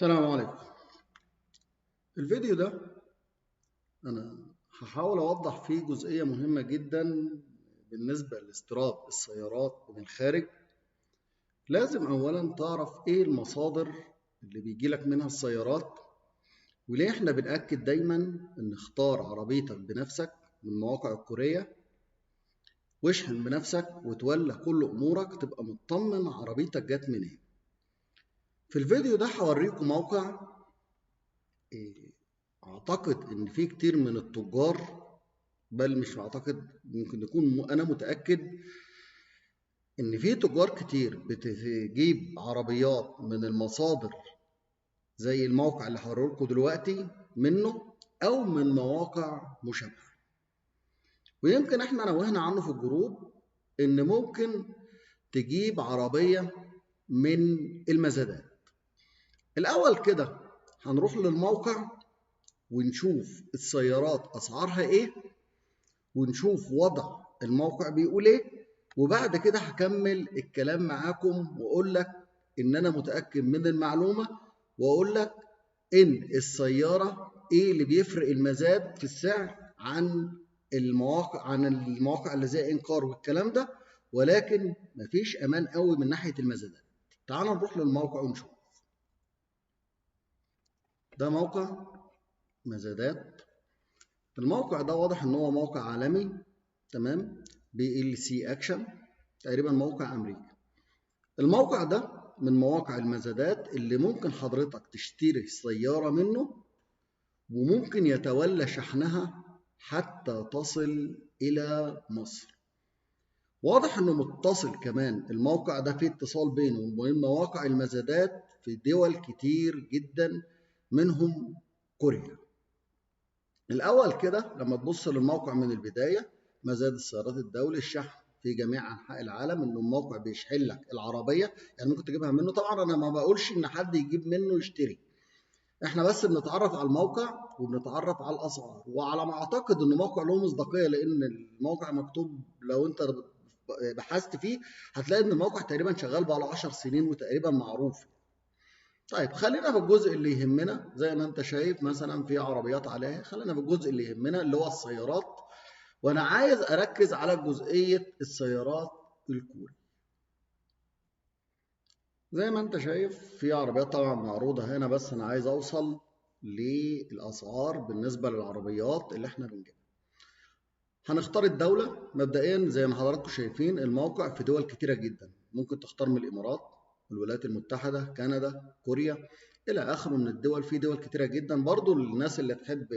السلام عليكم. الفيديو ده أنا هحاول أوضح فيه جزئية مهمة جدا بالنسبة لاستيراد السيارات من الخارج. لازم أولا تعرف إيه المصادر اللي بيجيلك منها السيارات، وليه إحنا بنأكد دايما إن اختار عربيتك بنفسك من المواقع الكورية، واشحن بنفسك وتولى كل أمورك تبقى مطمن عربيتك جت منين. في الفيديو ده هوريكم موقع أعتقد إن في كتير من التجار، بل مش أعتقد، ممكن يكون أنا متأكد إن في تجار كتير بتجيب عربيات من المصادر زي الموقع اللي هوريلكوا دلوقتي منه أو من مواقع مشابهة. ويمكن إحنا نوهنا عنه في الجروب إن ممكن تجيب عربية من المزادات. الأول كده هنروح للموقع ونشوف السيارات أسعارها إيه، ونشوف وضع الموقع بيقول إيه، وبعد كده هكمل الكلام معاكم واقول لك ان انا متاكد من المعلومه، واقول لك ان السياره ايه اللي بيفرق المزاد في السعر عن المواقع اللي زي انكار والكلام ده، ولكن مفيش امان قوي من ناحيه المزادات. تعال نروح للموقع ونشوف. ده موقع مزادات. الموقع ده واضح ان هو موقع عالمي، تمام، BLC اكشن، تقريبا موقع امريكي. الموقع ده من مواقع المزادات اللي ممكن حضرتك تشتري سيارة منه، وممكن يتولى شحنها حتى تصل إلى مصر. واضح إنه متصل كمان، الموقع ده فيه اتصال بينه وبين مواقع المزادات في دول كتير جدا منهم كوريا. الأول كده لما تبص للموقع من البداية، مزاد السيارات الدولي، الشحن في جميع انحاء العالم، انه الموقع بيشحن لك العربيه، يعني ممكن تجيبها منه. طبعا انا ما بقولش ان حد يجيب منه يشتري، احنا بس بنتعرف على الموقع وبنتعرف على الاسعار، وعلى ما اعتقد انه موقع له مصداقيه، لان الموقع مكتوب، لو انت بحثت فيه هتلاقي ان الموقع تقريبا شغال بقى له 10 سنين وتقريبا معروف. طيب خلينا في الجزء اللي يهمنا. زي ما انت شايف مثلا في عربيات عليها، خلينا في الجزء اللي يهمنا اللي هو السيارات، وانا عايز اركز على جزئيه السيارات الكوري. زي ما انت شايف في عربيات طبعا معروضه هنا، بس انا عايز اوصل للاسعار بالنسبه للعربيات اللي احنا بنجيبها. هنختار الدوله مبدئيا. زي ما حضراتكم شايفين الموقع في دول كتيره جدا، ممكن تختار من الامارات، الولايات المتحده، كندا، كوريا، الى اخره من الدول. في دول كتيره جدا برضو للناس اللي تحب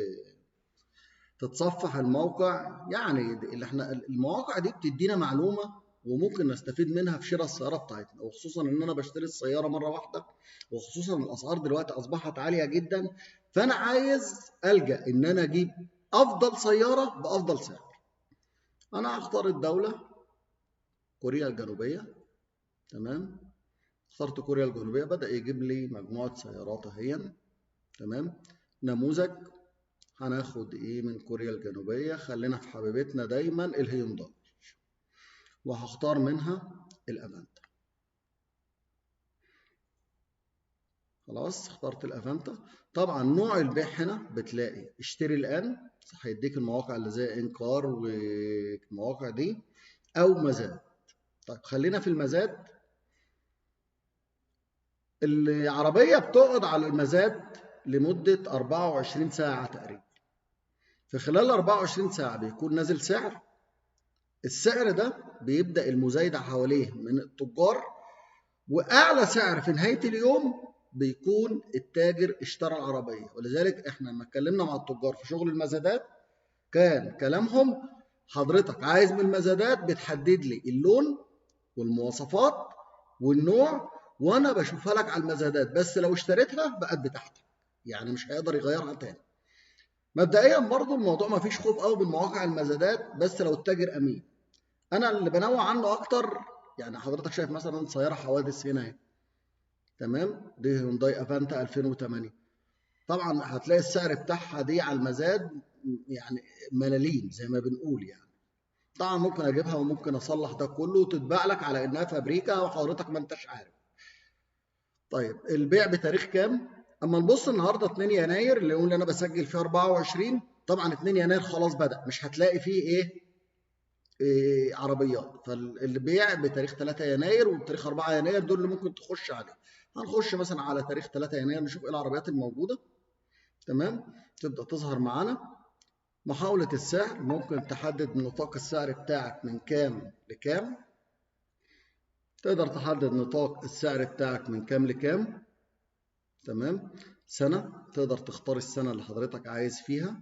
تتصفح الموقع. يعني اللي احنا المواقع دي بتدينا معلومه وممكن نستفيد منها في شراء السياره بتاعتنا، وخصوصا ان انا بشتري السياره مره واحده، وخصوصا الاسعار دلوقتي اصبحت عاليه جدا، فانا عايز الجا ان انا اجيب افضل سياره بافضل سعر. انا هختار الدوله كوريا الجنوبيه، تمام. اخترت كوريا الجنوبيه، بدا يجيب لي مجموعه سيارات اهي، تمام. نموذج هناخد ايه من كوريا الجنوبيه؟ خلينا في حبيبتنا دايما الهيونداي، وهختار منها الافانتا. خلاص اخترت الافانتا. طبعا نوع البيع هنا بتلاقي اشتري الان، هيديك المواقع اللي زي انكار والمواقع دي، او مزاد. طيب خلينا في المزاد. العربيه بتقعد على المزاد لمده 24 ساعه تقريبا. في خلال 24 ساعه بيكون نازل سعر. السعر ده بيبدا المزايده حواليه من التجار، واعلى سعر في نهايه اليوم بيكون التاجر اشترى العربيه. ولذلك احنا لما اتكلمنا مع التجار في شغل المزادات كان كلامهم حضرتك عايز من المزادات بتحدد لي اللون والمواصفات والنوع، وانا بشوفها لك على المزادات، بس لو اشتريتها بقت بتاعتك، يعني مش هيقدر يغيرها تاني. مبدئيا برضو الموضوع ما فيش خوف قوي من مواقع المزادات، بس لو التاجر امين. انا اللي بنوع عنه اكتر، يعني حضرتك شايف مثلا سياره حوادث هنا اهي، تمام، دي هيونداي افانتا 2008. طبعا هتلاقي السعر بتاعها دي على المزاد يعني ملاليم زي ما بنقول يعني. طبعا ممكن اجيبها وممكن اصلح ده كله وتتباع لك على انها فابريكا وحضرتك ما انتش عارف. طيب البيع بتاريخ كام؟ اما نبص النهارده 2 يناير اليوم اللي انا بسجل فيه 24، طبعا 2 يناير خلاص بدأ، مش هتلاقي فيه إيه عربيات. فالبيع بتاريخ 3 يناير وبتاريخ 4 يناير دول اللي ممكن تخش عليه. هنخش مثلا على تاريخ 3 يناير نشوف ايه العربيات الموجوده. تمام، تبدأ تظهر معانا محاولة السعر. ممكن تحدد نطاق السعر بتاعك من كام لكام. تقدر تحدد نطاق السعر بتاعك من كام لكام. تمام، سنة تقدر تختار السنة اللي حضرتك عايز فيها.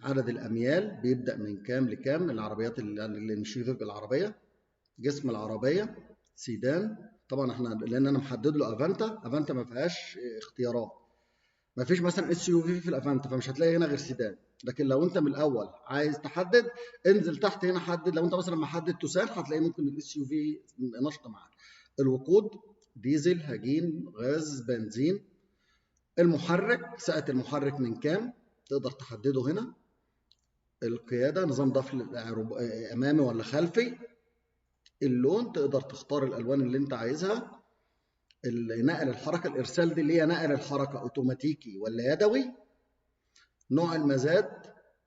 عدد الأميال بيبدأ من كام لكام. العربيات اللي نشوف بالعربية، جسم العربية سيدان. طبعا احنا لأن أنا محدد له أفانتا ما فيهاش اختيارات. ما فيش مثلا اس يو في الأفانتا، فمش هتلاقي هنا غير سيدان. لكن لو انت من الاول عايز تحدد، انزل تحت هنا حدد. لو انت مثلا محدد توسان هتلاقي ممكن الاس يو في نشطه معاك. الوقود ديزل، هجين، غاز، بنزين. المحرك، سعة المحرك من كام تقدر تحدده هنا. القيادة، نظام ضفل امامي ولا خلفي. اللون تقدر تختار الالوان اللي انت عايزها. نقل الحركة، الارسال دي اللي هي نقل الحركة اوتوماتيكي ولا يدوي. نوع المزاد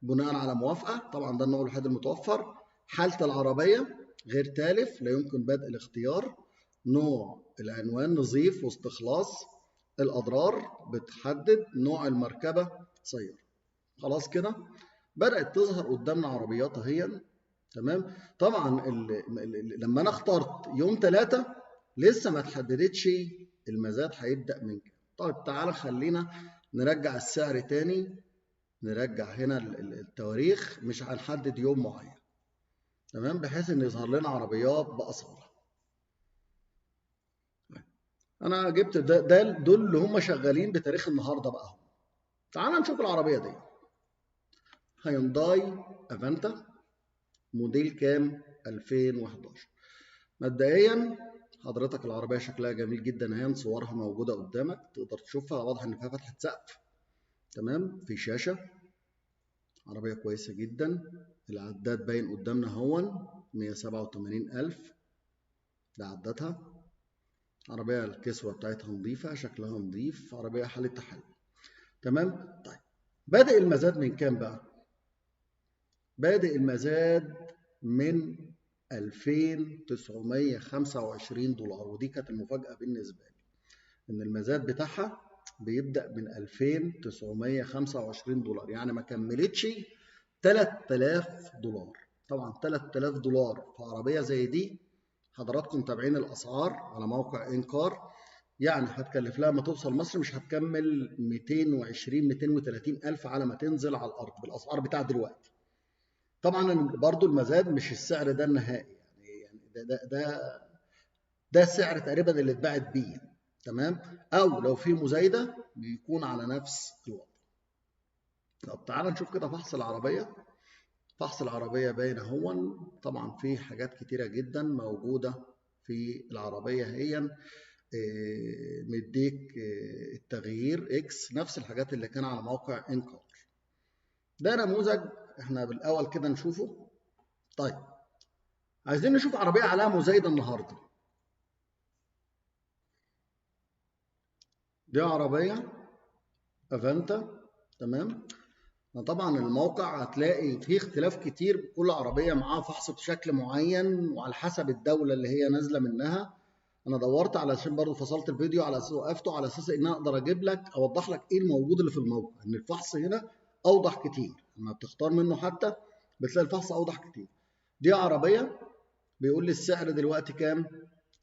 بناء على موافقة، طبعا ده النوع الوحيد المتوفر. حالة العربية غير تالف، لا يمكن بدء الاختيار. نوع العنوان نظيف واستخلاص. الأضرار بتحدد. نوع المركبة سيارة. خلاص كده بدأت تظهر قدامنا عربيات اهي. تمام، طبعا لما انا اخترت يوم 3 لسه ما تحددتش المزاد هيبدأ من كام. طيب تعالى خلينا نرجع السعر تاني. نرجع هنا التواريخ، مش هنحدد يوم معين. تمام، بحيث ان يظهر لنا عربيات بأسعار. انا جبت دول اللي هم شغالين بتاريخ النهارده بقى. تعال نشوف العربيه دي. هيونداي افانتا، موديل كام؟ 2011. مبدئيا حضرتك العربيه شكلها جميل جدا اهي، صورها موجوده قدامك تقدر تشوفها. واضح ان فيها فتحه سقف. تمام، في شاشه. عربيه كويسه جدا. العداد باين قدامنا هون 187,000 ده عدتها. عربية الكسوة بتاعتها نظيفة، شكلها نظيف، عربية حالة تحلي. تمام، طيب بادئ المزاد من كام بقى؟ بادئ المزاد من 2925 دولار. ودي كانت المفاجأة بالنسبة لي، إن المزاد بتاعها بيبدأ من 2925 دولار، يعني ما كملتش 3000 دولار. طبعا 3000 دولار في عربية زي دي، حضراتكم متابعين الأسعار على موقع إنكار، يعني هتكلف لها ما توصل مصر مش هتكمل 220 230 ألف على ما تنزل على الأرض بالأسعار بتاع دلوقتي. طبعا برضو المزاد مش السعر ده النهائي، يعني ده السعر تقريبا اللي اتباعت بيه. تمام، أو لو في مزايدة بيكون على نفس الوضع. طب تعالى نشوف كده فحص العربية. فحص العربية باين اهو. طبعا في حاجات كتيرة جدا موجودة في العربية هي. مديك التغيير اكس، نفس الحاجات اللي كان على موقع انكار. ده نموذج احنا بالاول كده نشوفه. طيب عايزين نشوف عربيه عليها مزايده النهارده. دي عربيه افانتا. تمام، طبعا الموقع هتلاقي فيه اختلاف كتير، كل عربيه معاها فحص بشكل معين وعلى حسب الدوله اللي هي نازله منها. انا دورت علشان برضه فصلت الفيديو على اساس وقفته على اساس ان اقدر اجيب لك اوضح لك ايه الموجود اللي في الموقع. ان الفحص هنا اوضح كتير، لما بتختار منه حتى بتلاقي الفحص اوضح كتير. دي عربيه بيقول لي السعر دلوقتي كام؟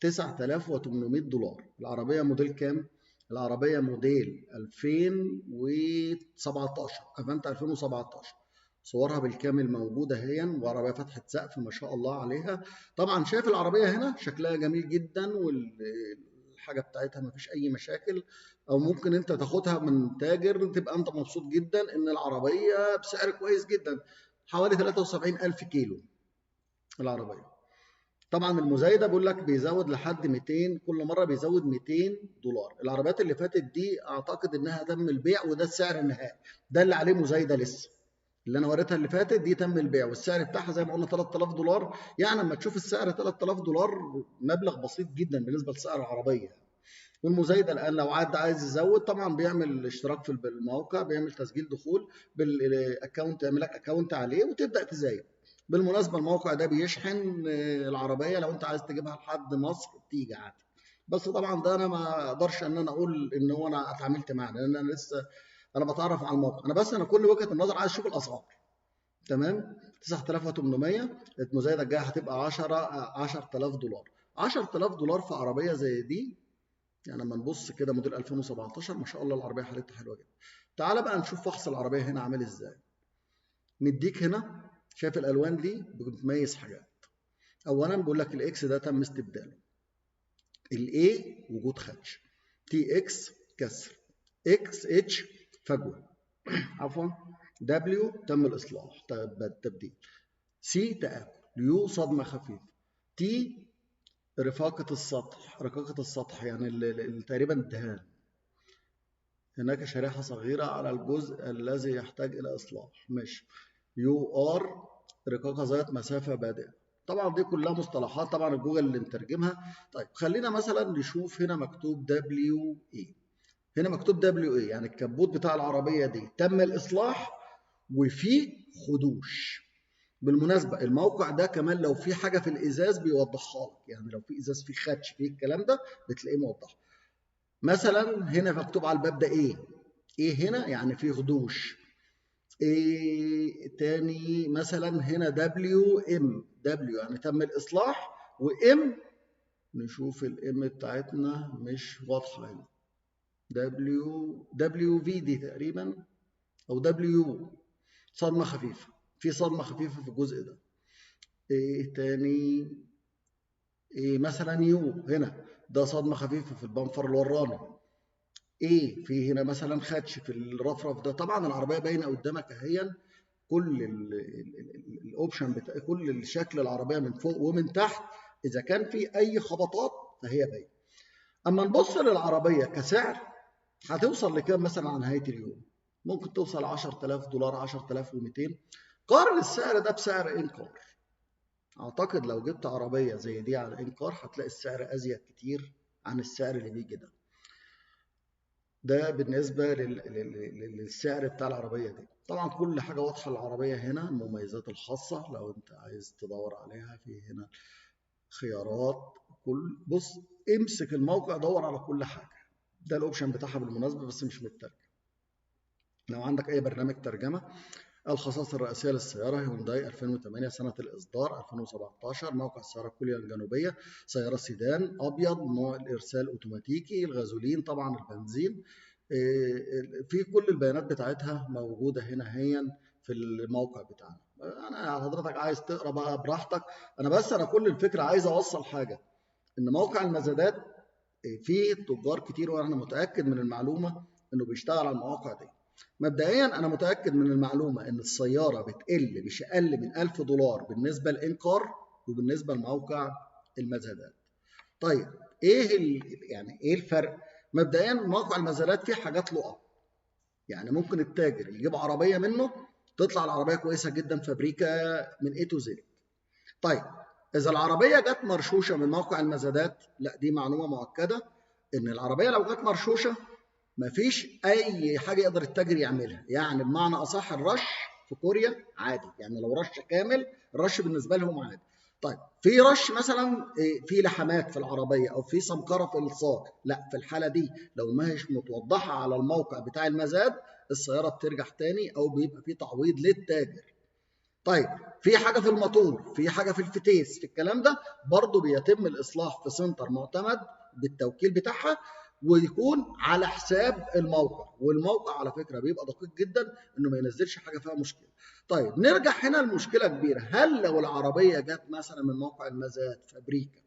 9800 دولار. العربيه موديل كام؟ العربيه موديل 2017 افانتا 2017. صورها بالكامل موجوده اهي، وعربيه فتحه سقف ما شاء الله عليها. طبعا شايف العربيه هنا شكلها جميل جدا، والحاجه بتاعتها ما فيش اي مشاكل. او ممكن انت تاخدها من تاجر تبقى انت مبسوط جدا ان العربيه بسعر كويس جدا. حوالي 73,000 كيلو العربيه. طبعا المزايده بيقول لك بيزود لحد 200، كل مره بيزود 200 دولار. العربيات اللي فاتت دي اعتقد انها تم البيع وده السعر النهائي، ده اللي عليه مزايده لسه. اللي انا وريتها اللي فاتت دي تم البيع والسعر بتاعها زي ما قلنا 3000 دولار. يعني لما تشوف السعر 3000 دولار مبلغ بسيط جدا بالنسبه لسعر العربيه. والمزايده الان لو حد عايز يزود طبعا بيعمل اشتراك في الموقع، بيعمل تسجيل دخول بالاكونت، يعمل لك اكونت عليه وتبدا تزايد. بالمناسبه الموقع ده بيشحن العربيه، لو انت عايز تجيبها لحد مصر بتيجي عادي. بس طبعا ده انا ما اقدرش ان انا اقول ان هو انا اتعاملت معاه، لان انا لسه انا بتعرف على الموقع. انا كل وجهه النظر عايز اشوف الاسعار. تمام. 9800 المزايده الجايه هتبقى 10000 دولار. 10000 دولار في عربيه زي دي، يعني لما نبص كده موديل 2017 ما شاء الله العربيه حالتها حلوه جدا. تعال بقى نشوف فحص العربيه هنا عامل ازاي. نديك هنا، شايف الالوان دي بتميز حاجات. اولا بيقول لك الاكس ده تم استبداله، الاي وجود خدش، تي اكس كسر، اكس اتش فجوه عفوا، دبليو تم الاصلاح التبديل، سي تآكل، يو صدمه خفيفه، تي رقاقه السطح يعني تقريبا الدهان، هناك شريحة صغيرة على الجزء الذي يحتاج إلى إصلاح. ماشي. يو ار رقاقة ذات مسافة بادئة. طبعا دي كلها مصطلحات طبعا الجوجل اللي مترجمها. طيب خلينا مثلا نشوف هنا مكتوب دبليو اي. هنا مكتوب دبليو اي يعني الكبوت بتاع العربية دي تم الإصلاح وفي خدوش. بالمناسبة الموقع ده كمان لو في حاجة في الإزاز بيوضحها لك، يعني لو في إزاز فيه خدش فيه الكلام ده بتلاقيه موضح. مثلا هنا مكتوب على الباب ده ايه هنا يعني في خدوش. ايه تاني مثلا هنا دبليو ام، دبليو يعني تم الاصلاح، وام نشوف الام بتاعتنا مش واضحه هنا، دبليو في دي تقريبا او دبليو صدمه خفيفه، في صدمه خفيفه في الجزء ده. ايه تاني، ايه مثلا يو هنا ده صدمه خفيفه في البنفر الوراني. ايه في هنا مثلا خدش في الرفرف ده. طبعا العربيه باينه قدامك اهيا، كل الاوبشن بتاع كل الشكل العربيه من فوق ومن تحت، اذا كان في اي خبطات فهي باينه. اما نبص للعربيه كسعر هتوصل لكام مثلا على نهايه اليوم؟ ممكن توصل 10000 دولار، 10200. قارن السعر ده بسعر انكار. اعتقد لو جبت عربيه زي دي على انكار هتلاقي السعر ازيد كتير عن السعر اللي بيجي ده. ده بالنسبة للسعر بتاع العربية دي. طبعا كل حاجة واضحة للعربية هنا، المميزات الخاصة لو انت عايز تدور عليها في هنا خيارات. بص امسك الموقع دور على كل حاجة. ده الاوبشن بتاعها بالمناسبة بس مش مترجم. لو عندك اي برنامج ترجمة. الخصائص الرئيسية للسيارة هيونداي 2008 سنة الإصدار 2017. موقع السيارة كوريا الجنوبية، سيارة سيدان أبيض، نوع الإرسال أوتوماتيكي، الغازولين طبعا البنزين. في كل البيانات بتاعتها موجودة هنا هي في الموقع بتاعنا. أنا حضرتك عايز تقرأ بقى براحتك. أنا كل الفكرة عايز أوصل حاجة، إن موقع المزادات فيه تجار كتير، وأنا متأكد من المعلومة إنه بيشتغل على المواقع دي. مبدئيا انا متاكد من المعلومه ان السياره بتقل مش اقل من 1000 دولار بالنسبه لانكار وبالنسبه لموقع المزادات. طيب يعني ايه الفرق؟ مبدئيا موقع المزادات فيه حاجات لقط، يعني ممكن التاجر يجيب عربيه منه تطلع العربيه كويسه جدا فابريكا من A to Z. طيب اذا العربيه جت مرشوشه من موقع المزادات، لا دي معلومه مؤكده ان العربيه لو جت مرشوشه مفيش اي حاجه يقدر التاجر يعملها. يعني بمعنى اصح الرش في كوريا عادي، يعني لو رش كامل الرش بالنسبه لهم عادي. طيب في رش مثلا في لحمات في العربيه او في سمكره في الصاج، لا في الحاله دي لو ما هيش متوضحه على الموقع بتاع المزاد السياره بترجع تاني او بيبقى في تعويض للتاجر. طيب في حاجه في الموتور، في حاجه في الفتيس، في الكلام ده برضه بيتم الاصلاح في سنتر معتمد بالتوكيل بتاعها، ويكون على حساب الموقع. والموقع على فكره بيبقى دقيق جدا انه ما ينزلش حاجه فيها مشكله. طيب نرجع هنا لمشكله كبيره، هل لو العربيه جت مثلا من موقع المزاد فابريكا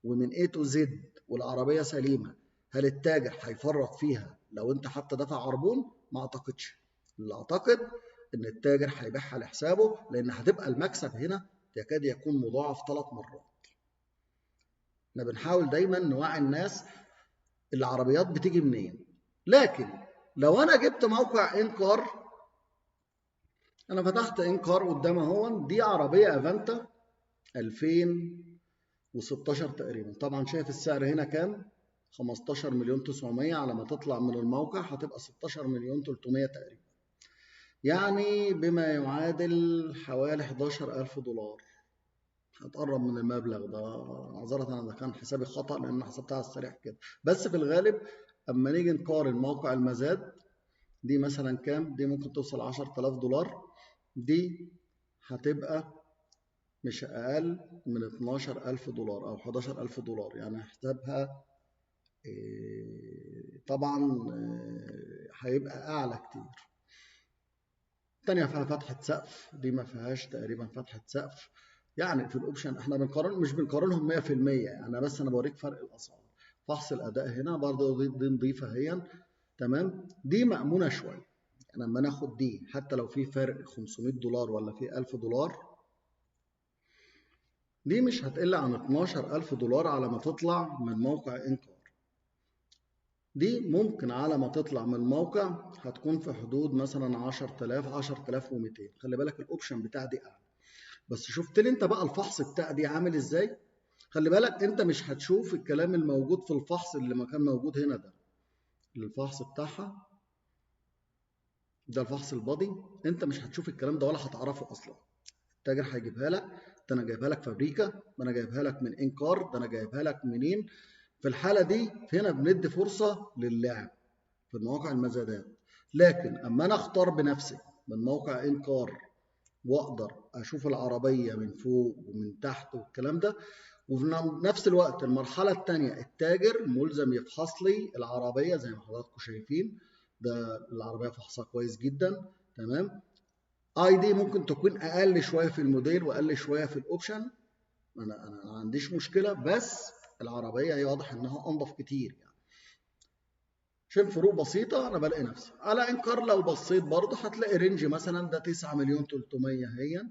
ومن A to Z والعربيه سليمه، هل التاجر هيفرط فيها لو انت حتى دفع عربون؟ ما اعتقدش. اللي اعتقد ان التاجر هيبيعها لحسابه، لان هتبقى المكسب هنا يكاد يكون مضاعف 3 مرات. احنا بنحاول دايما نوعي الناس العربيات بتيجي منين. لكن لو انا جبت موقع انكار، انا فتحت انكار قدام اهو، دي عربيه افانتا 2016 تقريبا. طبعا شايف السعر هنا كام؟ 15 مليون 900 على ما تطلع من الموقع هتبقى 16 مليون 300 تقريبا، يعني بما يعادل حوالي 11,000 دولار. هتقرب من المبلغ ده، معذرة اذا كان حسابي خطأ لان حسبتها على السريع كده، بس في الغالب اما نيجي نقارن موقع المزاد دي مثلا كام، دي ممكن توصل 10,000 دولار، دي هتبقى مش اقل من 12,000 دولار او 11,000 دولار، يعني حسابها طبعا هيبقى اعلى كتير. الثانيه فيها فتحه سقف، دي ما فيهاش تقريبا فتحه سقف. يعني في الاوبشن احنا مش بنقارنهم 100%، يعني بس انا بوريك فرق الاسعار. فحص الاداء هنا برضه دي نضيفه هي، تمام. دي مأمونه شويه، يعني لما ناخد دي حتى لو في فرق 500 دولار ولا في 1000 دولار، دي مش هتقل عن 12,000 دولار على ما تطلع من موقع انكار. دي ممكن على ما تطلع من الموقع هتكون في حدود مثلا 10,000 10,200. خلي بالك الاوبشن بتاع دي اعلى. بس شفت لي انت بقى الفحص بتاع دي عامل ازاي؟ خلي بالك انت مش هتشوف الكلام الموجود في الفحص اللي ما كان موجود هنا ده، الفحص بتاعها ده الفحص البادي، انت مش هتشوف الكلام ده ولا هتعرفه اصلا. التاجر هيجيبها لك، ده انا جايبها لك فابريكا، ده انا جايبها لك من انكار، ده انا جايبها لك منين. في الحاله دي هنا بندي فرصه للعب في مواقع المزادات. لكن اما انا اختار بنفسي من موقع انكار واقدر اشوف العربيه من فوق ومن تحت والكلام ده، وفي نفس الوقت المرحله الثانيه التاجر ملزم يفحص لي العربيه زي ما حضراتكم شايفين، ده العربيه فحصها كويس جدا، تمام. اي دي ممكن تكون اقل شويه في الموديل واقل شويه في الاوبشن، انا ما عنديش مشكله، بس العربيه هي واضح انها انضف كتير يعني. عشان فروق بسيطه انا بلاقي نفسي على انكار. لو بصيت برضه هتلاقي رينج مثلا ده 9 مليون 300 هي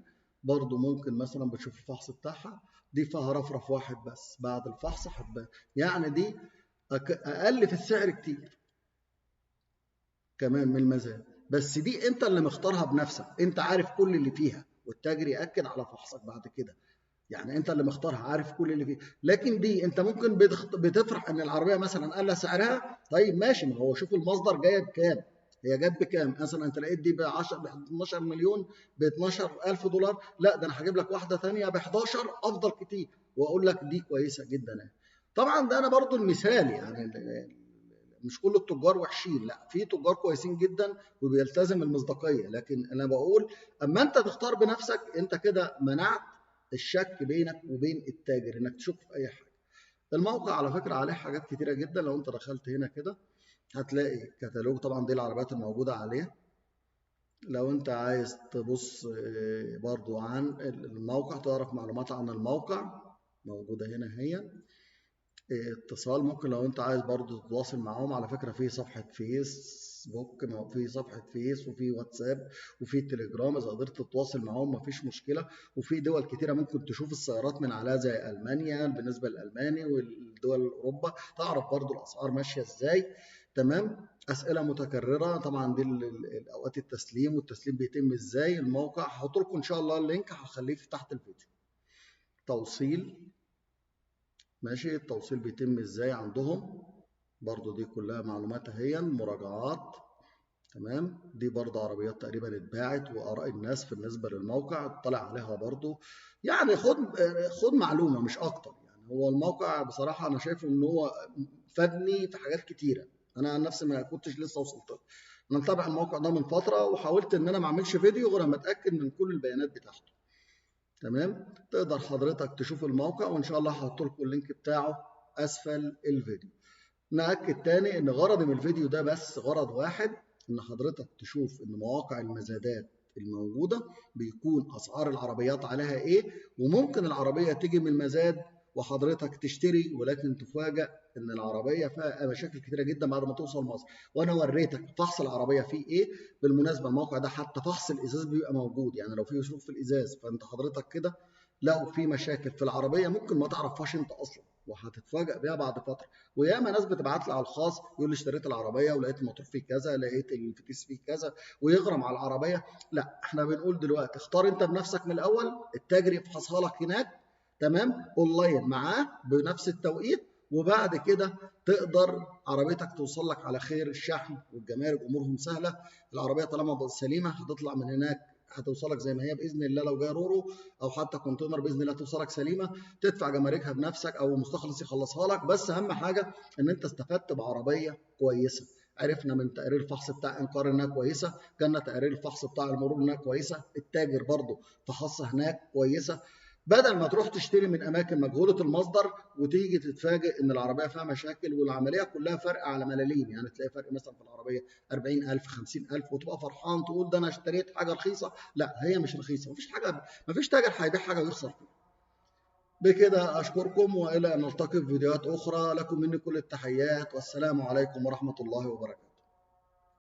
برضه، ممكن مثلا بتشوف الفحص بتاعها دي فيها رفرف واحد بس بعد الفحص هتبان، يعني دي اقل في السعر كتير كمان من المزاد. بس دي انت اللي مختارها بنفسك، انت عارف كل اللي فيها والتاجر ياكد على فحصك بعد كده، يعني انت اللي مختارها عارف كل اللي فيه. لكن دي انت ممكن بتفرح ان العربيه مثلا قل سعرها، طيب ماشي، ما هو شوف المصدر جايه بكام، هي جت بكام. مثلا انت لقيت دي ب 10 ب 12 مليون ب 12,000 دولار، لا ده انا هجيب لك واحده ثانيه ب 11 افضل كتير واقول لك دي كويسه جدا. طبعا ده انا برضو المثال، يعني مش كل التجار وحشين، لا في تجار كويسين جدا وبيلتزم المصداقيه، لكن انا بقول اما انت تختار بنفسك انت كده منعت الشك بينك وبين التاجر انك تشك في اي حاجه. الموقع على فكره عليه حاجات كتيره جدا، لو انت دخلت هنا كده هتلاقي كتالوج، طبعا دي العربيات الموجوده عليه. لو انت عايز تبص برضو عن الموقع تعرف معلومات عن الموقع موجوده هنا هي. اتصال ممكن لو انت عايز برضو تتواصل معاهم، على فكرة في صفحة فيسبوك، في صفحة فيس وفي واتساب وفي تليجرام، اذا قدرت تتواصل معاهم مفيش مشكلة. وفي دول كتيرة ممكن تشوف السيارات من عليها زي ألمانيا بالنسبة للألماني، والدول أوروبا تعرف برضو الأسعار ماشية ازاي، تمام. أسئلة متكررة طبعا، دي أوقات التسليم والتسليم بيتم ازاي. الموقع هحط لكم إن شاء الله اللينك، هخليه في تحت الفيديو. توصيل ماشي، التوصيل بيتم ازاي عندهم برضو، دي كلها معلومات اهي، مراجعات، تمام. دي برضو عربيات تقريبا اتباعت واراء الناس بالنسبه للموقع اطلع عليها برضو، يعني خد معلومه مش اكتر. يعني هو الموقع بصراحه انا شايفه ان هو فادني في حاجات كتيره، انا عن نفسي ما كنتش لسه وصلت له. انا متابع الموقع ده من فتره وحاولت ان انا ما اعملش فيديو غير اما اتاكد من كل البيانات بتاعته، تمام. تقدر حضرتك تشوف الموقع وان شاء الله هحط لكم اللينك بتاعه اسفل الفيديو. نأكد تاني ان غرضي من الفيديو ده بس غرض واحد، ان حضرتك تشوف ان مواقع المزادات الموجودة بيكون اسعار العربيات عليها ايه، وممكن العربية تيجي من المزاد وحضرتك تشتري ولكن تفاجأ ان العربية فيها مشاكل كتيرة جدا بعد ما توصل مصر، وانا وريتك فحص العربية فيه ايه. بالمناسبة الموقع ده حتى فحص الازاز بيبقى موجود، يعني لو في شروخ في الازاز فانت حضرتك كده لو في مشاكل في العربية ممكن ما تعرفهاش انت اصلا وهتتفاجأ بيها بعد فترة. وياما ناس بتبعت لي على الخاص يقول لي اشتريت العربيه ولقيت الموتور فيه كذا، لقيت الفتيس فيه كذا، ويغرم على العربيه. لا احنا بنقول دلوقتي اختار انت بنفسك من الاول، التاجر يفحصها لك هناك، تمام، اونلاين معاه بنفس التوقيت، وبعد كده تقدر عربيتك توصل لك على خير. الشحن والجمارك امورهم سهله. العربيه طالما سليمه هتطلع من هناك هتوصلك زي ما هي باذن الله، لو جاي رورو او حتى كونتينر باذن الله توصلك سليمه، تدفع جماركها بنفسك او مستخلص يخلصها لك. بس اهم حاجه ان انت استفدت بعربيه كويسه. عرفنا من تقرير الفحص بتاع انكار انها كويسه، جالنا تقرير الفحص بتاع المرور انها كويسه، التاجر برضه فحصها هناك كويسه، بدل ما تروح تشتري من اماكن مجهوله المصدر وتيجي تتفاجئ ان العربيه فيها مشاكل والعمليه كلها فرق على ملاليم. يعني تلاقي فرق مثلا في العربيه 40,000 50,000 وتبقى فرحان تقول ده انا اشتريت حاجه رخيصه. لا، هي مش رخيصه. مفيش تاجر هيبيع حاجه ويخسر فيها. بكده اشكركم والى ان نلتقي في فيديوهات اخرى. لكم مني كل التحيات والسلام عليكم ورحمه الله وبركاته.